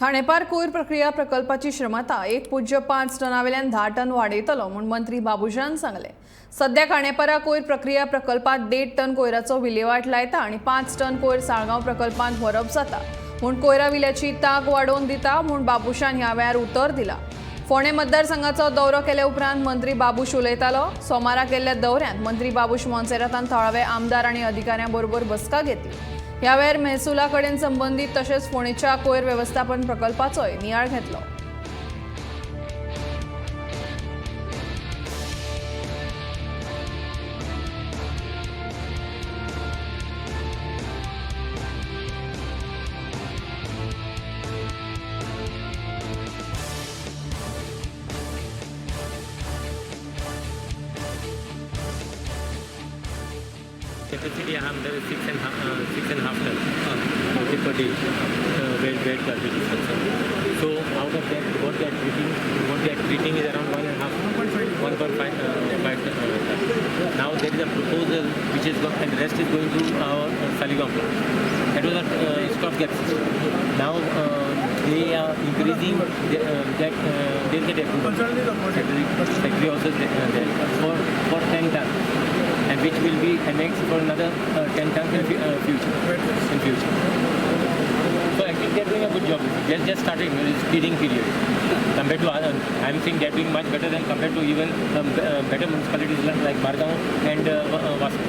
ठाणेपार कोयर प्रक्रिया प्रकल्पाची क्षमता 1.5 टनावेल्यान 10 टन वाडयतलो म्हूण मंत्री बाबुशान सांगले। सध्या ठाणेपारा कोयर प्रक्रिया प्रकल्पात 1.5 टन कोयराचो विलेवाट लायता आणि 5 टन कोयर साळगांव प्रकल्पात व्हरप जाता म्हूण कोयरा विल्याची तांक वाडोवन दिता म्हूण बाबुशान ह्या वेळार उतर दिला। फोंडे मतदारसंघाचो दौरो केले उपरांत मंत्री बाबूश उलयतालो। सोमारा केल्ल्या दौऱ्यांत मंत्री बाबूश मोन्सेरातान थळावे आमदार आणि अधिकाऱ्यां बरोबर बसका घेतली। ह्या वेळार महसुला कडेन संबंधित तशेंच फोंडेच्या कोयर व्यवस्थापन प्रकल्पाचोय नियाळ घेतलो। Capacity there is 6.5 tons per day bed garbage is concerned. So out of that, what they are treating is around 1.5 tons. Now there is a proposal which is going, and the rest is going to our Saligam plant. That was a stopgap system. Now they are increasing that they'll get approval. Factory also there for 10 tons. And which will be annexed for another 10 tons in future. So actually they are doing a good job. They are just starting this feeding period. Compared to other, I am saying they are doing much better than compared to even better municipalities like Margaon and Vasu.